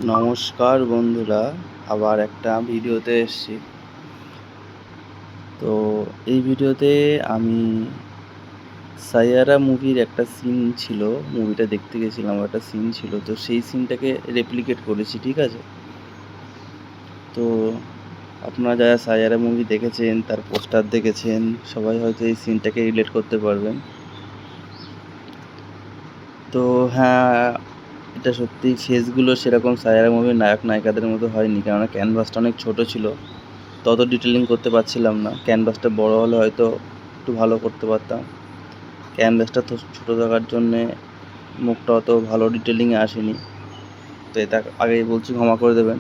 নমস্কার বন্ধুরা, আবার একটা ভিডিওতে এসেছি। তো এই ভিডিওতে আমি সাইয়ারা মুভির একটা সিন ছিল, মুভিটা দেখতে গেছিলাম, একটা সিন ছিল, তো সেই সিনটাকে রেপ্লিকেট করেছি, ঠিক আছে? তো আপনারা যারা সাইয়ারা মুভি দেখেছেন, তার পোস্টার দেখেছেন, সবাই হয়তো এই সিনটাকে রিলেট করতে পারবেন। তো হ্যাঁ, এটা সত্যি ফেসগুলো সেরকম সাইয়ারা মুভির নায়ক নায়িকাদের মতো হয়নি, কেননা ক্যানভাসটা অনেক ছোট ছিল, তত ডিটেলিং করতে পারছিলাম না। ক্যানভাসটা বড় হলে হয়তো একটু ভালো করতে পারতাম। ক্যানভাসটা তো ছোটো থাকার জন্যে মুখটা অত ভালো ডিটেলিংয়ে আসেনি, তো এটা আগেই বলছি, ক্ষমা করে দেবেন।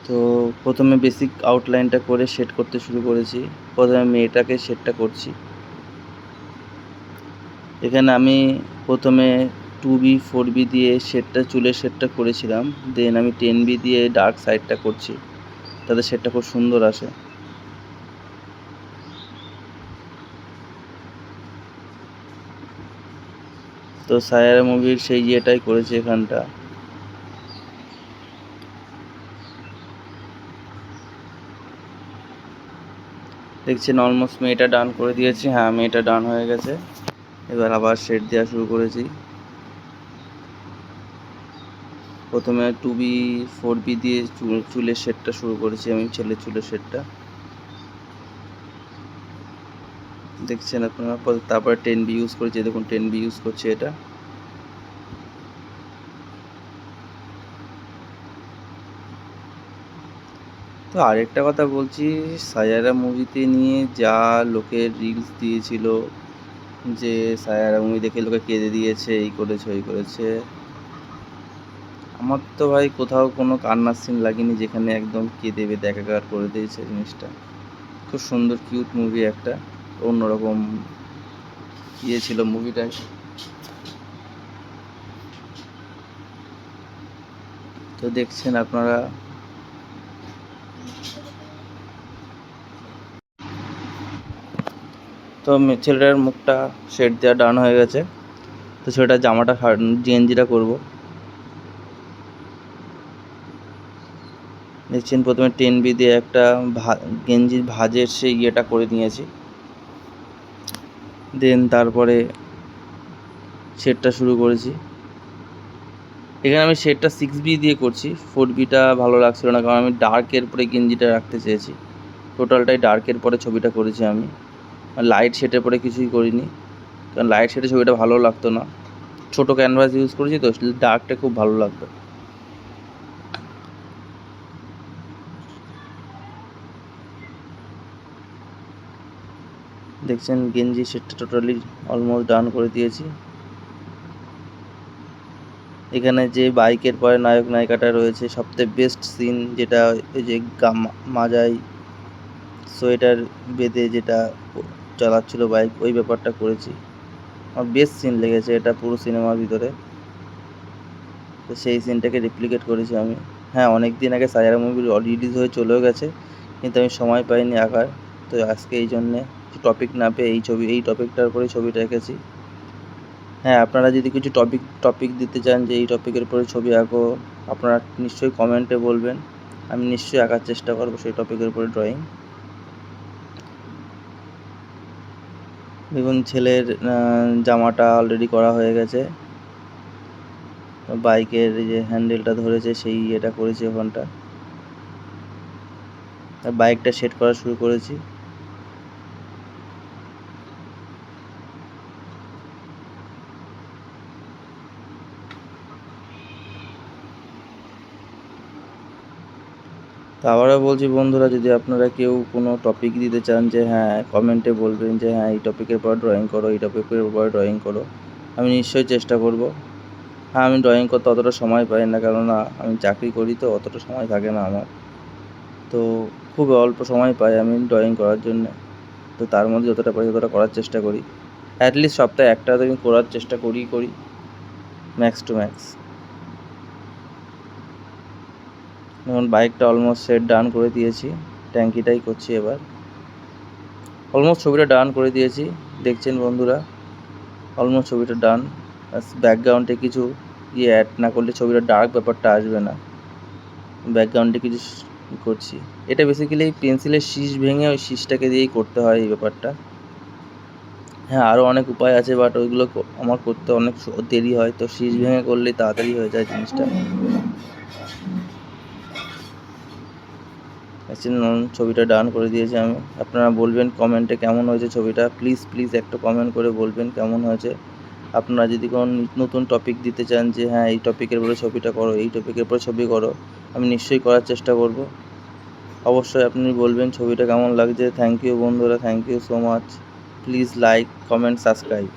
তো প্রথমে বেসিক আউটলাইনটা করে সেট করতে শুরু করেছি। প্রথমে মেয়েটাকে সেটটা করছি। এখানে আমি প্রথমে 2B 4B দিয়ে চুলের শেডটা করেছিলাম, দেন আমি 10B দিয়ে ডার্ক সাইডটা করছি, তাতে শেডটা খুব সুন্দর আসে। তো সায়ারা মুভির সেই ইয়েটাই করেছি এখানটা। দেখছেন অলমোস্ট মেয়েটা ডান করে দিয়েছি। হ্যাঁ, মেয়েটা ডান হয়ে গেছে। এবার আবার শেড দেওয়া শুরু করেছি। প্রথমে 2B 4B দিয়ে চুলের শেডটা শুরু করেছি আমি, ছেলের চুলের শেডটা দেখছেন আপনারা। তারপরে 10B ইউজ করেছি, দেখুন 10B ইউজ করছি এটা। তো আরেকটা কথা বলছি, সায়ারা মুভিতে নিয়ে যা লোকের রিলস দিয়েছিল, যে সায়ারা মুভি দেখে লোকে কেঁদে দিয়েছে, এই করেছে ওই করেছে, আমার তো ভাই কোথাও কোনো কান্নার সিন লাগেনি যেখানে একদম কেঁদে বেঁধে একাকার করে দিয়েছে জিনিসটা। খুব সুন্দর কিউট মুভি একটা, অন্যরকম ইয়ে ছিল মুভিটায়। তো দেখছেন আপনারা। তো ছেলেটার মুখটা শেড দেওয়া ডান হয়ে গেছে। তো ছেলেটার জামাটা গেঞ্জিটা করবো। দেখছেন প্রথমে 10B দিয়ে একটা গেঞ্জির ভাঁজের সেই ইয়েটা করে নিয়েছি, দেন তারপরে শেডটা শুরু করেছি। এখানে আমি শেডটা 6B দিয়ে করছি, 4Bটা ভালো লাগছিল না, কারণ আমি ডার্কের পরে গেঞ্জিটা রাখতে চেয়েছি। টোটালটাই ডার্কের পরে ছবিটা করেছি আমি, লাইট শেডের পরে কিছুই করিনি, কারণ লাইট শেডে ছবিটা ভালো লাগতো না। ছোটো ক্যানভাস ইউজ করেছি তো, ডার্কটা খুব ভালো লাগতো। দেখছেন গেঞ্জি শেডটা টোটালি অলমোস্ট ডান করে দিয়েছি। এখানে যে বাইকের পরে নায়ক নায়িকাটা রয়েছে, সবথেকে বেস্ট সিন যেটা, ওই যে মাজায় সোয়েটার বেঁধে যেটা চালাচ্ছিল বাইক, ওই ব্যাপারটা করেছি। আমার বেস্ট সিন লেগেছে এটা পুরো সিনেমার ভিতরে, তো সেই সিনটাকে রেপ্লিকেট করেছি আমি। হ্যাঁ, অনেক দিন আগে সায়ারা মুভি রিলিজ হয়ে চলেও গেছে, কিন্তু আমি সময় পাইনি আঁকার। তো আজকে এই জন্যে টপিক না পেয়ে এই টপিকটার উপরেই ছবিটা এঁকেছি। হ্যাঁ, আপনারা যদি কিছু টপিক দিতে চান যে এই টপিকের উপরে ছবি আঁকো, আপনারা নিশ্চয়ই কমেন্টে বলবেন, আমি নিশ্চয়ই আঁকার চেষ্টা করবো সেই টপিকের উপরে ড্রয়িং। দেখুন ছেলের জামাটা অলরেডি করা হয়ে গেছে, বাইকের যে হ্যান্ডেলটা ধরেছে সেই এটা করেছি ওখানটা, বাইকটা সেট করা শুরু করেছি। তো আবারও বলছি বন্ধুরা, যদি আপনারা কেউ কোনো টপিক দিতে চান, যে হ্যাঁ কমেন্টে বলবেন যে হ্যাঁ এই টপিকের পর ড্রয়িং করো, এই টপিকের উপর ড্রয়িং করো, আমি নিশ্চয়ই চেষ্টা করব। হ্যাঁ, আমি ড্রয়িং করতে অতটা সময় পাই না, কেননা আমি চাকরি করি, তো অতটা সময় থাকে না আমার, তো খুব অল্প সময় পাই আমি ড্রয়িং করার জন্য। তো তার মধ্যে যতটা পারি ততটা করার চেষ্টা করি, অ্যাটলিস্ট সপ্তাহে একটা তো আমি করার চেষ্টা করি ম্যাক্স টু ম্যাক্স। যেমন বাইকটা অলমোস্ট সেট ডান করে দিয়েছি, ট্যাঙ্কিটাই করছি এবার। অলমোস্ট ছবিটা ডান করে দিয়েছি, দেখছেন বন্ধুরা, অলমোস্ট ছবিটা ডান। ব্যাকগ্রাউন্ডে কিছু অ্যাড না করলে ছবিটা ডার্ক ব্যাপারটা আসবে না। ব্যাকগ্রাউন্ডে কিছু করছি, এটা বেসিক্যালি পেন্সিলের শীষ ভেঙে ওই শীষটাকে দিয়েই করতে হয় এই ব্যাপারটা। হ্যাঁ, আরও অনেক উপায় আছে, বাট ওইগুলো আমার করতে অনেক দেরি হয়, তো শীষ ভেঙে করলেই তাড়াতাড়ি হয়ে যায় জিনিসটা। ছবিটা ডান করে দিয়েছি আমি। আপনারা বলবেন কমেন্টে কেমন হয়েছে ছবিটা, প্লিজ একটা কমেন্ট করে বলবেন কেমন হয়েছে। আপনারা যদি কোনো নতুন টপিক দিতে চান যে হ্যাঁ এই টপিকের উপরে ছবিটা করো, এই টপিকের উপরে ছবি করো, আমি নিশ্চয়ই করার চেষ্টা করব। অবশ্যই আপনি বলবেন ছবিটা কেমন লাগছে। থ্যাংক ইউ বন্ধুরা, thank you so much. Please like, comment, subscribe.